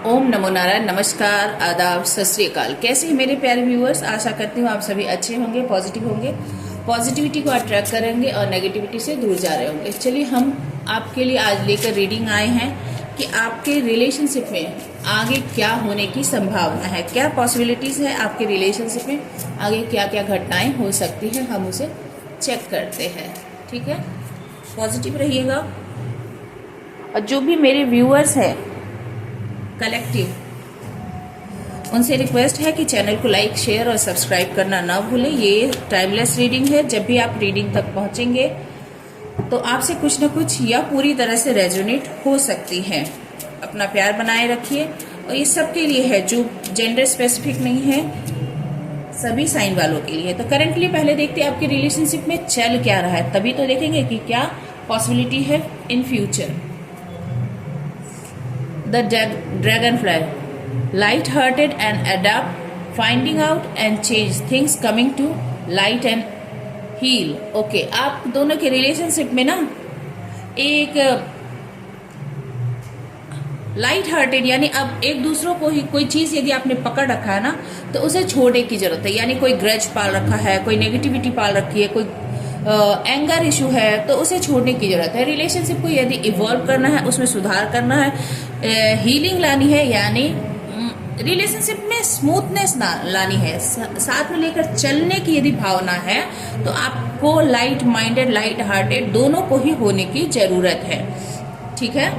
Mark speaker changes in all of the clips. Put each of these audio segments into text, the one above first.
Speaker 1: ओम नमो नारायण। नमस्कार, आदाब, सत श्री अकाल। कैसे हैं मेरे प्यारे व्यूअर्स? आशा करती हूँ आप सभी अच्छे होंगे, पॉजिटिव होंगे, पॉजिटिविटी को अट्रैक्ट करेंगे और नेगेटिविटी से दूर जा रहे होंगे। चलिए हम आपके लिए आज लेकर रीडिंग आए हैं कि आपके रिलेशनशिप में आगे क्या होने की संभावना है, क्या पॉसिबिलिटीज है आपके रिलेशनशिप में, आगे क्या क्या घटनाएं हो सकती हैं, हम उसे चेक करते हैं। ठीक है, पॉजिटिव रहिएगा। और जो भी मेरे व्यूअर्स हैं कलेक्टिव, उनसे रिक्वेस्ट है कि चैनल को लाइक, शेयर और सब्सक्राइब करना ना भूलें। ये टाइमलेस रीडिंग है। जब भी आप रीडिंग तक पहुंचेंगे तो आपसे कुछ न कुछ या पूरी तरह से रेजोनेट हो सकती हैं। अपना प्यार बनाए रखिए। और ये सबके लिए है, जो जेंडर स्पेसिफिक नहीं है, सभी साइन वालों के लिए। तो करेंटली पहले देखते हैं आपके रिलेशनशिप में चल क्या रहा है, तभी तो देखेंगे कि क्या पॉसिबिलिटी है in future. The dragonfly, light-hearted and adapt, finding out and change things, coming to light and heal. Okay, आप दोनों के रिलेशनशिप में ना एक लाइट हार्टेड, यानी अब एक दूसरों को ही कोई चीज यदि आपने पकड़ रखा है ना, तो उसे छोड़ने की जरूरत है। यानी कोई ग्रज पाल रखा है, कोई नेगेटिविटी पाल रखी है, कोई एंगर इशू है, तो उसे छोड़ने की जरूरत है। रिलेशनशिप को यदि इवॉल्व करना है, उसमें सुधार करना है, हीलिंग लानी है, यानी रिलेशनशिप में स्मूथनेस लानी है, साथ में लेकर चलने की यदि भावना है, तो आपको लाइट माइंडेड, लाइट हार्टेड दोनों को ही होने की जरूरत है। ठीक है।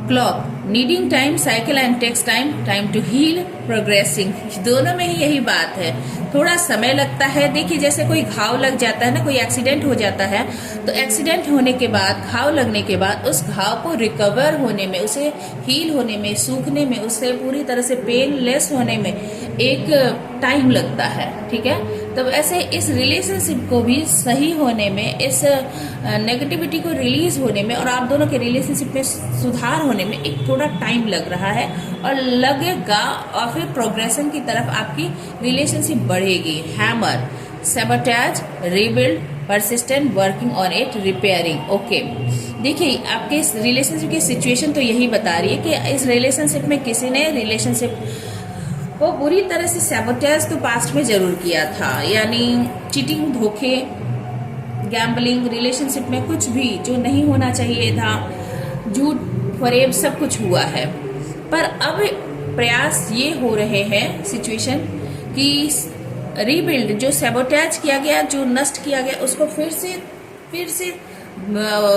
Speaker 1: Clock, needing time, cycle and takes time, time to heal, progressing. दोनों में ही यही बात है, थोड़ा समय लगता है। देखिए, जैसे कोई घाव लग जाता है ना, कोई एक्सीडेंट हो जाता है, तो एक्सीडेंट होने के बाद, घाव लगने के बाद, उस घाव को रिकवर होने में, उसे हील होने में, सूखने में, उससे पूरी तरह से पेनलेस होने में एक टाइम लगता है। ठीक है। तो ऐसे इस रिलेशनशिप को भी सही होने में, इस नेगेटिविटी को रिलीज होने में और आप दोनों के रिलेशनशिप में सुधार होने में एक थोड़ा टाइम लग रहा है और लगेगा, और फिर प्रोग्रेशन की तरफ आपकी रिलेशनशिप बढ़ेगी। Hammer, sabotage, rebuild, persistent, working on it, repairing. Okay, देखिए आपके इस रिलेशनशिप की सिचुएशन तो यही बता रही है कि इस रिलेशनशिप में किसी ने रिलेशनशिप को बुरी तरह से सैबोटेज तो पास्ट में जरूर किया था, यानी चीटिंग, धोखे, गैम्बलिंग, रिलेशनशिप में कुछ भी जो नहीं होना चाहिए था, झूठ, फरेब, सब कुछ हुआ है। पर अब प्रयास ये हो रहे हैं सिचुएशन कि रीबिल्ड, जो सैबोटेज किया गया, जो नष्ट किया गया, उसको फिर से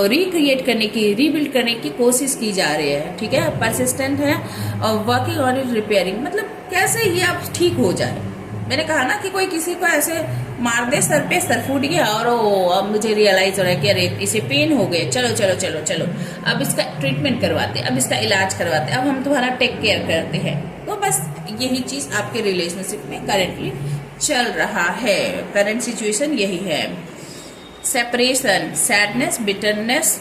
Speaker 1: रिक्रिएट करने की, रीबिल्ड करने की कोशिश की जा रही है। ठीक है। परसिस्टेंट है और वर्किंग ऑन इट, रिपेयरिंग, मतलब कैसे ये अब ठीक हो जाए। मैंने कहा ना कि कोई किसी को ऐसे मार दे, सर पे सर फूट गया और अब मुझे रियलाइज हो रहा है कि अरे इसे पेन हो गए, चलो चलो चलो चलो, अब इसका ट्रीटमेंट करवाते, अब इसका इलाज करवाते, अब हम तुम्हारा टेक केयर करते हैं। तो बस यही चीज आपके रिलेशनशिप में करेंटली चल रहा है। करंट सिचुएशन यही है। Separation, sadness, bitterness,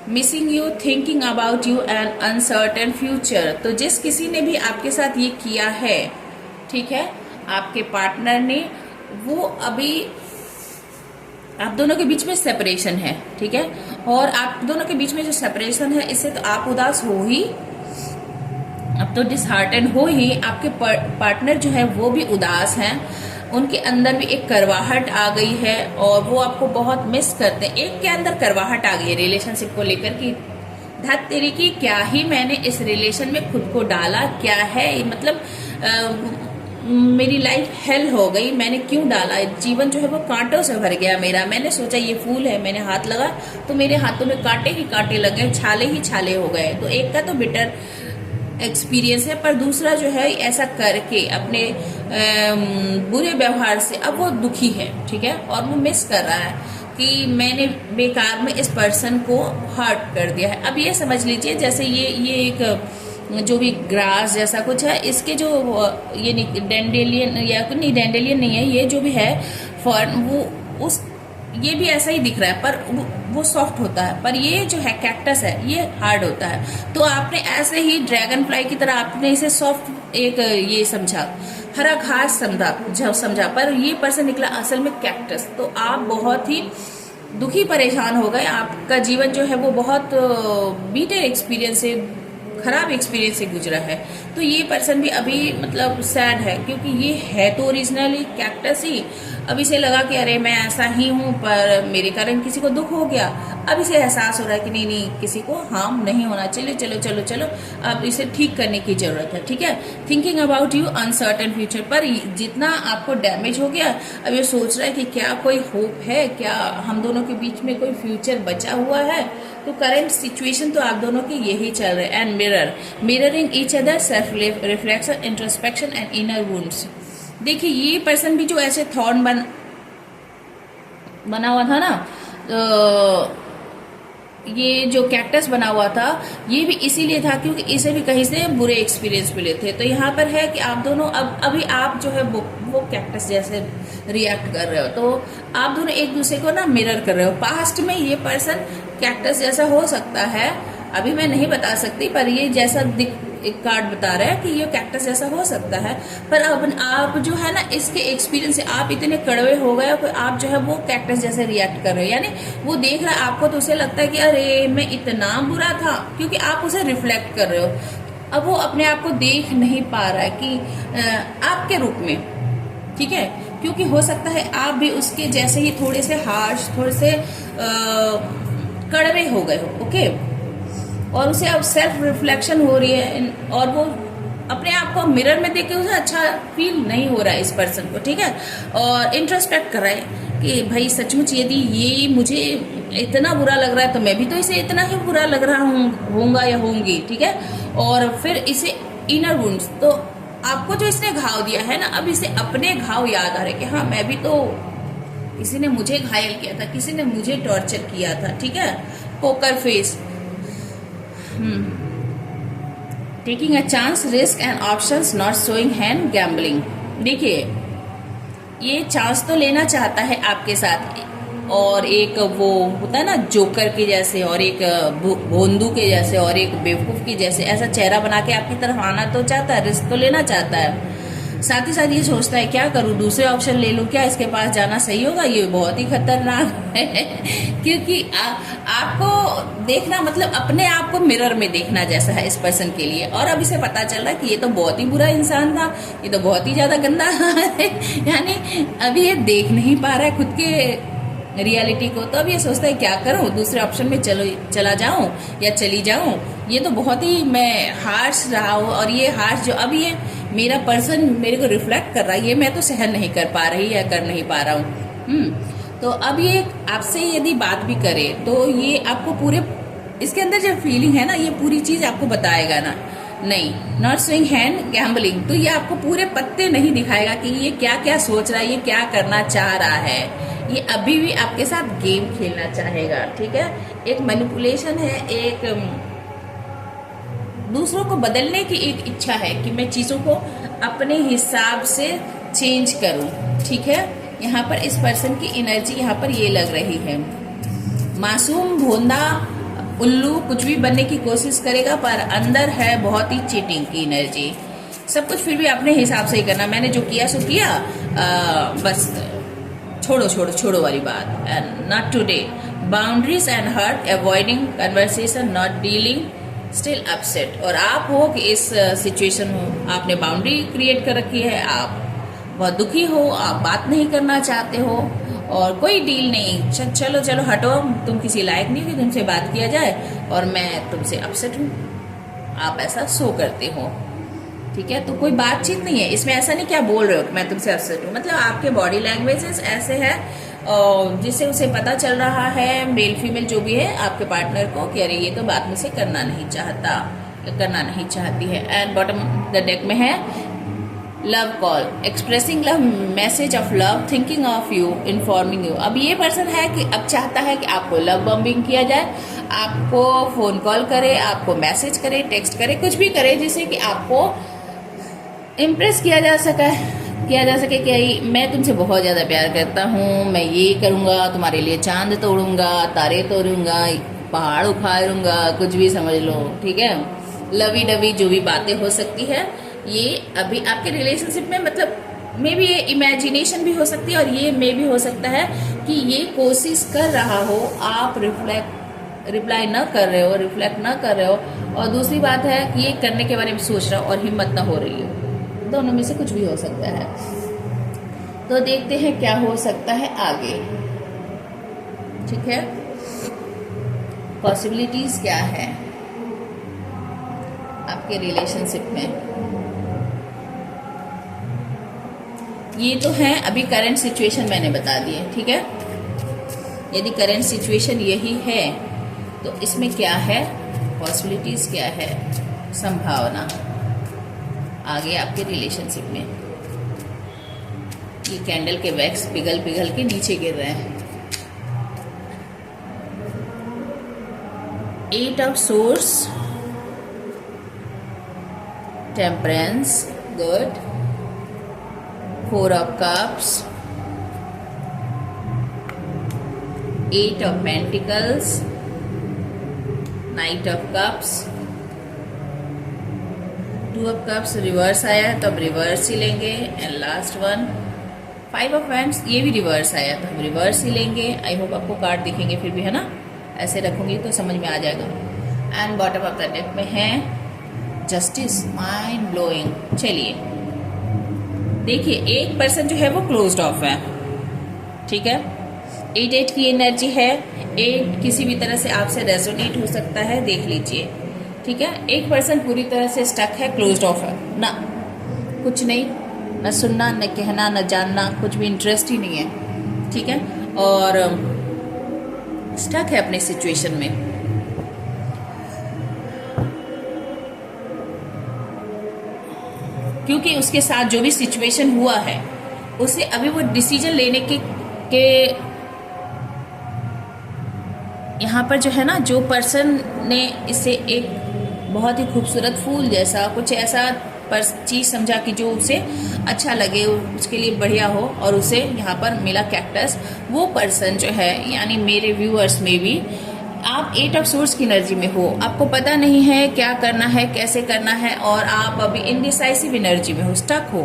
Speaker 1: missing you, thinking about you and uncertain future. तो जिस किसी ने भी आपके साथ ये किया है, ठीक है, आपके पार्टनर ने, वो अभी आप दोनों के बीच में सेपरेशन है। ठीक है। और आप दोनों के बीच में जो सेपरेशन है, इससे तो आप उदास हो ही, अब तो डिसहार्टन हो ही। आपके पार्टनर जो है वो भी उदास हैं, उनके अंदर भी एक करवाहट आ गई है और वो आपको बहुत मिस करते हैं। एक के अंदर करवाहट आ गई है रिलेशनशिप को लेकर कि धत तेरी की, क्या ही मैंने इस रिलेशन में खुद को डाला, क्या है मतलब मेरी लाइफ हेल हो गई, मैंने क्यों डाला, जीवन जो है वो कांटों से भर गया मेरा। मैंने सोचा ये फूल है, मैंने हाथ लगा तो मेरे हाथों में कांटे ही कांटे लगे, छाले ही छाले हो गए। तो एक का तो बिटर एक्सपीरियंस है, पर दूसरा जो है ऐसा करके अपने बुरे व्यवहार से अब वो दुखी है। ठीक है। और वो मिस कर रहा है कि मैंने बेकार में इस पर्सन को हर्ट कर दिया है। अब ये समझ लीजिए, जैसे ये एक जो भी ग्रास जैसा कुछ है, इसके जो ये डेंडेलियन, या नहीं डेंडेलियन नहीं है, ये जो भी है फर्न, वो उस ये भी ऐसा ही दिख रहा है, पर वो सॉफ्ट होता है, पर ये जो है कैक्टस है, ये हार्ड होता है। तो आपने ऐसे ही ड्रैगन फ्लाई की तरह आपने इसे सॉफ्ट एक ये समझा, हरा घास समझा, पर ये पर्सन निकला असल में कैक्टस। तो आप बहुत ही दुखी परेशान हो गए, आपका जीवन जो है वो बहुत बीटर एक्सपीरियंस से, खराब एक्सपीरियंस से गुजरा है। तो ये पर्सन भी अभी मतलब सैड है, क्योंकि ये है तो ओरिजिनली कैक्टस ही। अब इसे लगा कि अरे मैं ऐसा ही हूँ, पर मेरे कारण किसी को दुख हो गया। अब इसे एहसास हो रहा है कि नहीं नहीं, किसी को हार्म नहीं होना चाहिए, चलो चलो चलो, अब इसे ठीक करने की जरूरत है। ठीक है, thinking about you uncertain future, पर जितना आपको डैमेज हो गया, अब ये सोच रहा है कि क्या कोई होप है, क्या हम दोनों के बीच में कोई फ्यूचर बचा हुआ है। तो करंट सिचुएशन तो आप दोनों की यही चल रहा है। And mirroring each other, self reflection, introspection and inner wounds. देखिए ये पर्सन भी जो ऐसे थॉर्न बना हुआ था ना, तो ये जो कैक्टस बना हुआ था, ये भी इसीलिए था क्योंकि इसे भी कहीं से बुरे एक्सपीरियंस मिले थे। तो यहाँ पर है कि आप दोनों अभी आप जो है वो कैक्टस जैसे रिएक्ट कर रहे हो, तो आप दोनों एक दूसरे को ना मिरर कर रहे हो। पास्ट में ये पर्सन कैक्टस जैसा हो सकता है, अभी मैं नहीं बता सकती, पर ये जैसा एक कार्ड बता रहा है कि ये कैक्टस जैसा हो सकता है। पर अब आप जो है ना, इसके एक्सपीरियंस से आप इतने कड़वे हो गए हो, आप जो है वो कैक्टस जैसे रिएक्ट कर रहे हो। यानी वो देख रहा है आपको, तो उसे लगता है कि अरे मैं इतना बुरा था, क्योंकि आप उसे रिफ्लेक्ट कर रहे हो। अब वो अपने आप को देख नहीं पा रहा है कि आपके रूप में, ठीक है, क्योंकि हो सकता है आप भी उसके जैसे ही थोड़े से हार्श, थोड़े से कड़वे हो गए हो। ओके, और उसे अब सेल्फ रिफ्लेक्शन हो रही है, और वो अपने आप को मिरर में देख के उसे अच्छा फील नहीं हो रहा है इस पर्सन को। ठीक है, और इंट्रोस्पेक्ट कर रहा है कि भाई सचमुच यदि ये मुझे इतना बुरा लग रहा है, तो मैं भी तो इसे इतना ही बुरा लग रहा होऊंगा या होंगी। ठीक है, और फिर इसे इनर वुंड्स, तो आपको जो इसने घाव दिया है ना, अब इसे अपने घाव याद आ रहे कि हाँ मैं भी तो, किसी ने मुझे घायल किया था, किसी ने मुझे टॉर्चर किया था। ठीक है, poker face, taking a chance, risk and options, not showing hand, gambling. देखिए ये चांस तो लेना चाहता है आपके साथ, और एक वो होता है ना जोकर के जैसे, और एक भोंदू के जैसे, और एक बेवकूफ के जैसे, ऐसा चेहरा बना के आपकी तरफ आना तो चाहता है, रिस्क तो लेना चाहता है। साथ ही साथ ये सोचता है क्या करूं, दूसरे ऑप्शन ले लूं क्या, इसके पास जाना सही होगा, ये बहुत ही खतरनाक है। क्योंकि आपको देखना मतलब अपने आप को मिरर में देखना जैसा है इस पर्सन के लिए। और अब इसे पता चल रहा है कि ये तो बहुत ही बुरा इंसान था, ये तो बहुत ही ज्यादा गंदा है। यानी अभी ये देख नहीं पा रहा है खुद के रियलिटी को, तो अब ये सोचता है क्या करूं, दूसरे ऑप्शन में चला जाऊं या चली जाऊं। ये तो बहुत ही मैं हार्श रहा हूं, और ये हार्श जो अब ये मेरा पर्सन मेरे को रिफ्लेक्ट कर रहा है, ये मैं तो सहन नहीं कर पा रही या कर नहीं पा रहा हूँ। तो अब ये आपसे यदि बात भी करे, तो ये आपको पूरे इसके अंदर जो फीलिंग है ना, ये पूरी चीज आपको बताएगा ना। नहीं, नॉट शोइंग हैंड, गैम्बलिंग, तो ये आपको पूरे पत्ते नहीं दिखाएगा कि ये क्या क्या सोच रहा है, ये क्या करना चाह रहा है। ये अभी भी आपके साथ गेम खेलना चाहेगा। ठीक है, एक मैनिपुलेशन है, एक दूसरों को बदलने की एक इच्छा है कि मैं चीजों को अपने हिसाब से चेंज करूं। ठीक है, यहाँ पर इस पर्सन की एनर्जी यहाँ पर ये लग रही है, मासूम, भोंदा, उल्लू, कुछ भी बनने की कोशिश करेगा, पर अंदर है बहुत ही चीटिंग की एनर्जी। सब कुछ फिर भी अपने हिसाब से ही करना, मैंने जो किया सो किया, बस छोड़ो छोड़ो छोड़ो वाली बात। And not today, boundaries and hurt, avoiding conversation, not dealing, still upset. और आप हो कि इस सिचुएशन में आपने बाउंड्री क्रिएट कर रखी है, आप बहुत दुखी हो, आप बात नहीं करना चाहते हो, और कोई डील नहीं, चलो चलो हटो, तुम किसी लायक नहीं हो कि तुमसे बात किया जाए, और मैं तुमसे अपसेट हूँ, आप ऐसा शो करते हो। ठीक है, तो कोई बातचीत नहीं है इसमें, ऐसा नहीं क्या बोल रहे हो कि मैं तुमसे अपसेट हूँ, मतलब आपके बॉडी लैंग्वेजेस ऐसे है जिससे उसे पता चल रहा है, मेल फीमेल जो भी है, आपके पार्टनर को कि अरे ये तो बात मुझसे करना नहीं चाहता, करना नहीं चाहती है। एंड बॉटम द डेक में है love call, expressing love, message of love, thinking of you, informing you. अब ये पर्सन है कि अब चाहता है कि आपको लव बम्बिंग किया जाए, आपको फोन कॉल करे, आपको मैसेज करे, टेक्स्ट करे, कुछ भी करे जिससे कि आपको इम्प्रेस किया जा सके कि मैं तुमसे बहुत ज़्यादा प्यार करता हूँ, मैं ये करूँगा, तुम्हारे लिए चांद तोड़ूंगा, तारे तोड़ूंगा, पहाड़ उखाड़ूंगा, कुछ भी समझ लो। ठीक है, लवी डवी जो भी बातें हो सकती है, ये अभी आपके रिलेशनशिप में मतलब मे बी ये इमेजिनेशन भी हो सकती है, और ये मे भी हो सकता है कि ये कोशिश कर रहा हो, आप रिप्लाई न कर रहे हो, रिफ्लेक्ट न कर रहे हो, और दूसरी बात है कि ये करने के बारे में सोच रहा हो और हिम्मत ना हो रही हो। दोनों में से कुछ भी हो सकता है। तो देखते हैं क्या हो सकता है आगे। ठीक है, पॉसिबिलिटीज क्या है आपके रिलेशनशिप में। ये तो है अभी करंट सिचुएशन मैंने बता दी है। ठीक है, यदि करंट सिचुएशन यही है तो इसमें क्या है, पॉसिबिलिटीज क्या है, संभावना आगे आपके रिलेशनशिप में। ये कैंडल के वैक्स पिघल पिघल के नीचे गिर रहे हैं। 8 of source, temperance, good, 4 of cups, 8 of pentacles, night of cups, 2 of cups reverse आया है तो अब रिवर्स ही लेंगे, and last one 5 of wands, ये भी रिवर्स आया तो हम रिवर्स ही लेंगे। आई होप आपको कार्ड दिखेंगे फिर भी, है ना, ऐसे रखूंगी तो समझ में आ जाएगा। And bottom of the deck में है जस्टिस, माइंड ब्लोइंग। चलिए देखिए, एक पर्सन जो है वो क्लोज्ड ऑफ है। ठीक है, 8 की एनर्जी है। 8 किसी भी तरह से आपसे रेजोनेट हो सकता है, देख लीजिए। ठीक है, एक पर्सन पूरी तरह से स्टक है, क्लोज्ड ऑफ है ना, कुछ नहीं, न सुनना, न कहना, न जानना, कुछ भी इंटरेस्ट ही नहीं है। ठीक है, और स्टक है अपने सिचुएशन में। क्योंकि उसके साथ जो भी सिचुएशन हुआ है उसे अभी वो डिसीजन लेने के यहाँ पर जो है ना, जो पर्सन ने इसे एक बहुत ही खूबसूरत फूल जैसा कुछ ऐसा चीज समझा कि जो उसे अच्छा लगे, उसके लिए बढ़िया हो, और उसे यहाँ पर मिला कैक्टस, वो पर्सन जो है, यानी मेरे व्यूअर्स में भी आप 8 ऑफ सोर्स की एनर्जी में हो, आपको पता नहीं है क्या करना है, कैसे करना है, और आप अभी इनडिसाइसिव एनर्जी में हो, स्टक हो,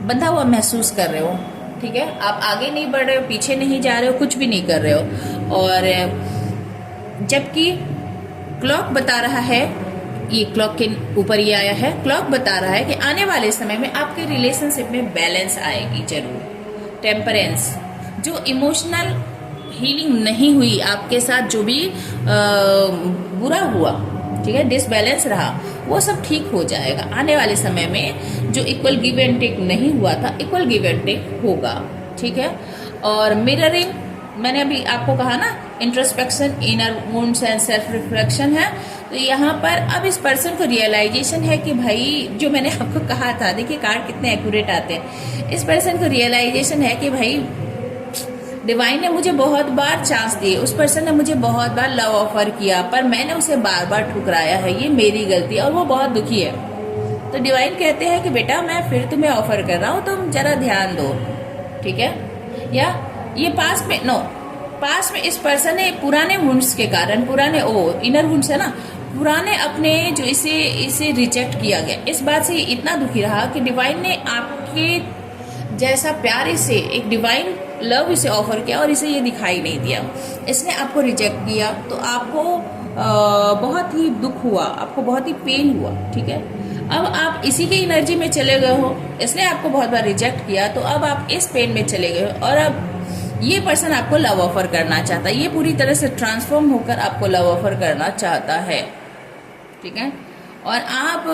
Speaker 1: बंधा हुआ महसूस कर रहे हो। ठीक है, आप आगे नहीं बढ़ रहे हो, पीछे नहीं जा रहे हो, कुछ भी नहीं कर रहे हो। और जबकि क्लॉक बता रहा है, ये क्लॉक के ऊपर ये आया है, क्लॉक बता रहा है कि आने वाले समय में आपके रिलेशनशिप में बैलेंस आएगी जरूर। टेम्परेंस, जो इमोशनल हीलिंग नहीं हुई आपके साथ, जो भी बुरा हुआ, ठीक है, डिसबैलेंस रहा, वो सब ठीक हो जाएगा आने वाले समय में। जो इक्वल गिव एंड टेक नहीं हुआ था, इक्वल गिव एंड टेक होगा। ठीक है, और मिररिंग, मैंने अभी आपको कहा ना, introspection, inner wounds and self reflection है। तो यहाँ पर अब इस पर्सन को रियलाइजेशन है कि भाई, जो मैंने आपको कहा था, देखिए कार्ड कितने एक्यूरेट आते हैं। इस पर्सन को रियलाइजेशन है कि भाई डिवाइन ने मुझे बहुत बार चांस दिए, उस पर्सन ने मुझे बहुत बार लव ऑफर किया, पर मैंने उसे बार बार ठुकराया है, ये मेरी गलती है, और वो बहुत दुखी है। तो डिवाइन कहते हैं कि बेटा मैं फिर तुम्हें ऑफर कर रहा हूँ, तुम जरा ध्यान दो। ठीक है, या ये पास में इस पर्सन ने पुराने वुंड्स के कारण, पुराने इनर वुंड्स है ना, पुराने अपने जो इसे रिजेक्ट किया गया, इस बात से इतना दुखी रहा कि डिवाइन ने आपके जैसा प्यार इसे, एक डिवाइन लव इसे ऑफर किया और इसे ये दिखाई नहीं दिया, इसने आपको रिजेक्ट किया। तो आपको बहुत ही दुख हुआ, आपको बहुत ही पेन हुआ। ठीक है, अब आप इसी के एनर्जी में चले गए हो, इसने आपको बहुत बार रिजेक्ट किया, तो अब आप इस पेन में चले गए हो, और अब ये पर्सन आपको लव ऑफर करना चाहता है, ये पूरी तरह से ट्रांसफॉर्म होकर आपको लव ऑफर करना चाहता है। ठीक है, और आप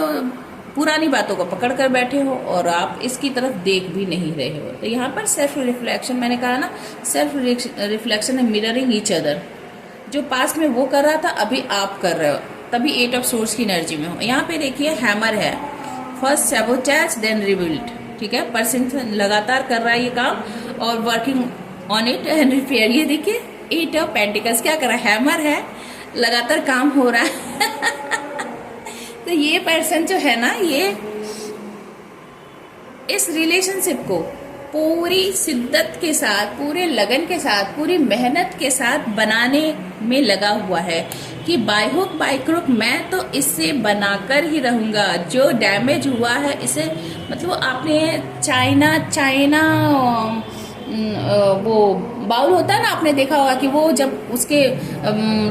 Speaker 1: पुरानी बातों को पकड़ कर बैठे हो और आप इसकी तरफ देख भी नहीं रहे हो। तो यहाँ पर सेल्फ रिफ्लेक्शन, मैंने कहा ना, सेल्फ रिफ्लेक्शन है, मिररिंग ईच अदर। जो पास्ट में वो कर रहा था, अभी आप कर रहे हो, तभी 8 ऑफ सोर्स की एनर्जी में हो। यहाँ पे देखिए हैमर है, फर्स्ट सैबोटेज देन रिबिल्ड। ठीक है, पर्सन लगातार कर रहा है ये काम और working on it and repair. ये देखिए 8 ऑफ पेंटिकल्स क्या कर रहा है, हैमर है, लगातार काम हो रहा है। तो ये पर्सन जो है ना, ये इस रिलेशनशिप को पूरी शिद्दत के साथ, पूरे लगन के साथ, पूरी मेहनत के साथ बनाने में लगा हुआ है कि बाय हुक बाय क्रुक मैं तो इससे बनाकर ही रहूंगा। जो डैमेज हुआ है इसे, मतलब आपने चाइना वो बाउल होता है ना, आपने देखा होगा कि वो जब उसके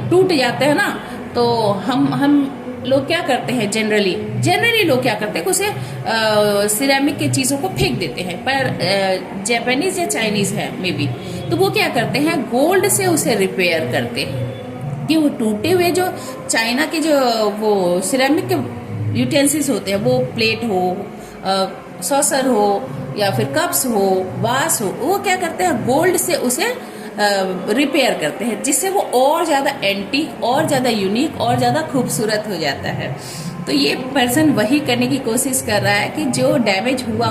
Speaker 1: टूट जाते हैं ना, तो हम लोग क्या करते हैं, जनरली लोग क्या करते हैं, उसे सिरेमिक के चीज़ों को फेंक देते हैं। पर जापानीज या चाइनीज है मे बी, तो वो क्या करते हैं, गोल्ड से उसे रिपेयर करते हैं कि वो टूटे हुए जो चाइना के जो वो सिरेमिक के यूटेंसिल्स होते हैं, वो प्लेट हो, सॉसर हो, या फिर कप्स हो, वास हो, वो क्या करते हैं, गोल्ड से उसे रिपेयर करते हैं, जिससे वो और ज़्यादा एंटीक, और ज़्यादा यूनिक, और ज़्यादा खूबसूरत हो जाता है। तो ये पर्सन वही करने की कोशिश कर रहा है कि जो डैमेज हुआ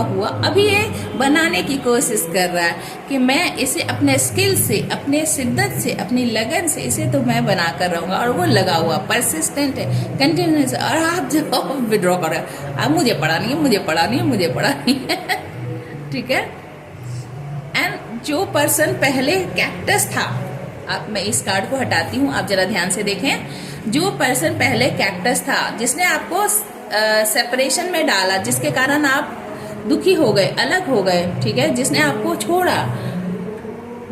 Speaker 1: अभी ये बनाने की कोशिश कर रहा है कि मैं इसे अपने स्किल से, अपने शिद्दत से, अपनी लगन से इसे तो मैं बना कर रहूँगा। और वो लगा हुआ, परसिस्टेंट है, कंटिन्यूस। और आप जब विड्रॉ कर रहे हैं, अब मुझे पढ़ा नहीं है, मुझे पढ़ा नहीं है, मुझे पढ़ा नहीं है ठीक है। एंड जो पर्सन पहले कैक्टस था, अब मैं इस कार्ड को हटाती हूँ, आप जरा ध्यान से देखें। जो पर्सन पहले कैक्टस था, जिसने आपको सेपरेशन में डाला, जिसके कारण आप दुखी हो गए, अलग हो गए, ठीक है, जिसने आपको छोड़ा,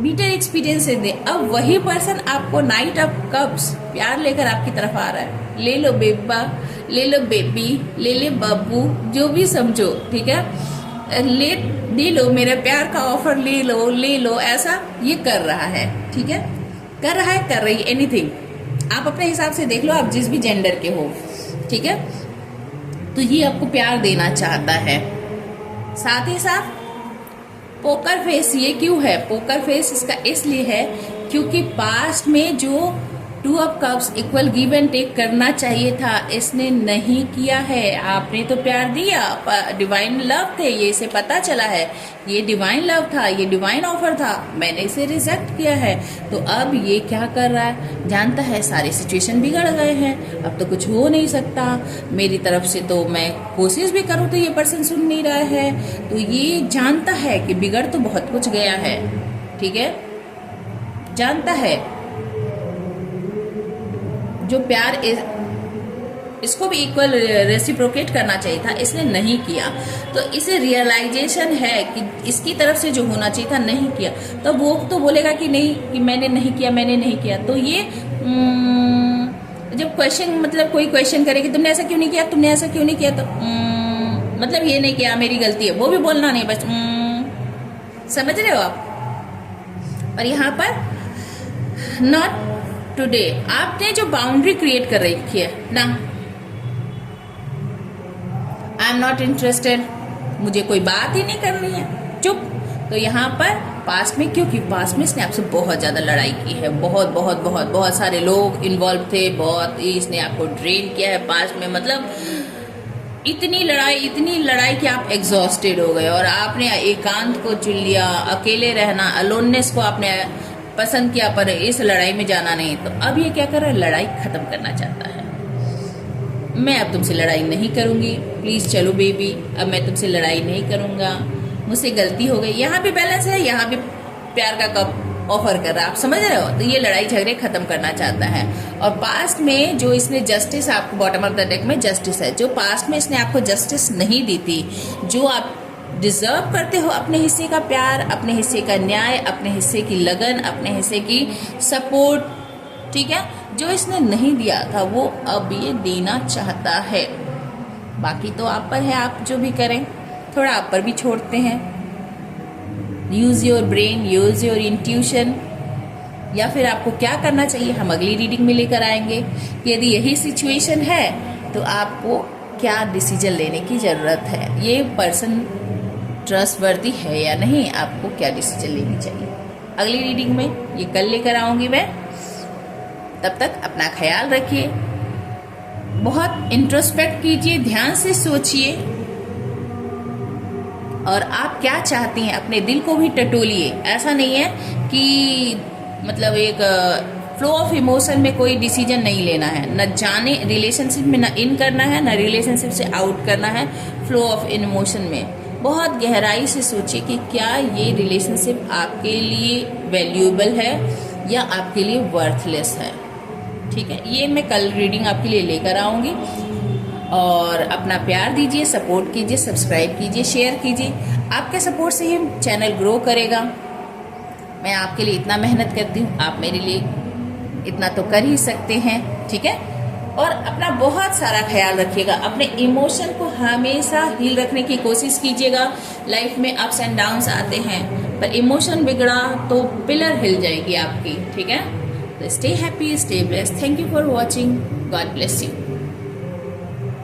Speaker 1: बीटर एक्सपीरियंस से दे, अब वही पर्सन आपको नाइट ऑफ कप्स प्यार लेकर आपकी तरफ आ रहा है। ले लो बेबा, ले लो बेबी, ले ले बब्बू, जो भी समझो, ठीक है, ले लो मेरे प्यार का ऑफर, ले लो, ऐसा ये कर रहा है, ठीक है, कर रहा है, कर रही है, एनीथिंग आप अपने हिसाब से देख लो, आप जिस भी जेंडर के हो, ठीक है। तो ये आपको प्यार देना चाहता है। साथ ही साथ पोकर फेस, ये क्यों है पोकर फेस, इसका इसलिए है क्योंकि पास्ट में जो 2 of cups equal give and take करना चाहिए था, इसने नहीं किया है। आपने तो प्यार दिया, डिवाइन लव थे, ये इसे पता चला है, ये डिवाइन लव था, ये डिवाइन ऑफर था, मैंने इसे रिजेक्ट किया है। तो अब ये क्या कर रहा है, जानता है सारी सिचुएशन बिगड़ गए हैं, अब तो कुछ हो नहीं सकता, मेरी तरफ से तो मैं कोशिश भी करूँ तो ये पर्सन सुन नहीं रहा है। तो ये जानता है कि बिगड़ तो बहुत कुछ गया है, ठीक है, जानता है जो प्यार इसको भी इक्वल रेसिप्रोकेट करना चाहिए था, इसने नहीं किया। तो इसे रियलाइजेशन है कि इसकी तरफ से जो होना चाहिए था नहीं किया, तो वो तो बोलेगा कि नहीं, कि मैंने नहीं किया। तो ये जब क्वेश्चन, मतलब कोई क्वेश्चन करे कि तुमने ऐसा क्यों नहीं किया, तो मतलब ये नहीं किया, मेरी गलती है, वो भी बोलना नहीं, बस समझ रहे हो आप। और यहाँ पर नॉट टुडे, आपने जो बाउंड्री क्रिएट कर रखी है ना, आई एम नॉट इंटरेस्टेड, मुझे कोई बात ही नहीं करनी है, चुप। तो यहाँ पर पास्ट में, क्योंकि पास्ट में इसने आपसे बहुत ज्यादा लड़ाई की है, बहुत सारे लोग इन्वॉल्व थे, बहुत इसने आपको ड्रेन किया है पास्ट में, मतलब इतनी लड़ाई कि आप एग्जॉस्टेड हो गए और आपने एकांत को चुन लिया, अकेले रहना, अलोननेस को आपने पसंद किया, पर इस लड़ाई में जाना नहीं। तो अब ये क्या कर रहा है, लड़ाई खत्म करना चाहता है। मैं अब तुमसे लड़ाई नहीं करूंगी, प्लीज चलो बेबी, अब मैं तुमसे लड़ाई नहीं करूंगा, मुझसे गलती हो गई। यहाँ भी बैलेंस है, यहाँ भी प्यार का कप ऑफर कर रहा है, आप समझ रहे हो। तो ये लड़ाई झगड़े खत्म करना चाहता है। और पास्ट में जो इसने जस्टिस, आपको बॉटम ऑफ द डेक में जस्टिस है, जो पास्ट में इसने आपको जस्टिस नहीं दी थी, जो आप डिजर्व करते हो अपने हिस्से का प्यार, अपने हिस्से का न्याय, अपने हिस्से की लगन, अपने हिस्से की सपोर्ट, ठीक है, जो इसने नहीं दिया था वो अब ये देना चाहता है। बाकी तो आप पर है, आप जो भी करें, थोड़ा आप पर भी छोड़ते हैं। Use your brain, use your intuition, या फिर आपको क्या करना चाहिए हम अगली रीडिंग में लेकर आएंगे। यदि यही सिचुएशन है तो आपको क्या डिसीजन लेने की जरूरत है, ये पर्सन ट्रस्टवर्दी है या नहीं, आपको क्या डिसीजन लेनी चाहिए। अगली रीडिंग में ये कल लेकर आऊंगी मैं। तब तक अपना ख्याल रखिए, बहुत इंट्रोस्पेक्ट कीजिए, ध्यान से सोचिए और आप क्या चाहती हैं, अपने दिल को भी टटोलिए। ऐसा नहीं है कि मतलब एक फ्लो ऑफ इमोशन में कोई डिसीजन नहीं लेना है, न जाने रिलेशनशिप में न इन करना है, न रिलेशनशिप से आउट करना है। फ्लो ऑफ इमोशन में बहुत गहराई से सोचिए कि क्या ये रिलेशनशिप आपके लिए वैल्यूएबल है या आपके लिए वर्थलेस है, ठीक है। ये मैं कल रीडिंग आपके लिए लेकर आऊँगी। और अपना प्यार दीजिए, सपोर्ट कीजिए, सब्सक्राइब कीजिए, शेयर कीजिए। आपके सपोर्ट से ही चैनल ग्रो करेगा। मैं आपके लिए इतना मेहनत करती हूँ, आप मेरे लिए इतना तो कर ही सकते हैं, ठीक है। और अपना बहुत सारा ख्याल रखिएगा, अपने इमोशन को हमेशा हील रखने की कोशिश कीजिएगा। लाइफ में अप्स एंड डाउन्स आते हैं, पर इमोशन बिगड़ा तो पिलर हिल जाएगी आपकी, ठीक है। तो stay happy, stay blessed. Thank you for watching, God bless you.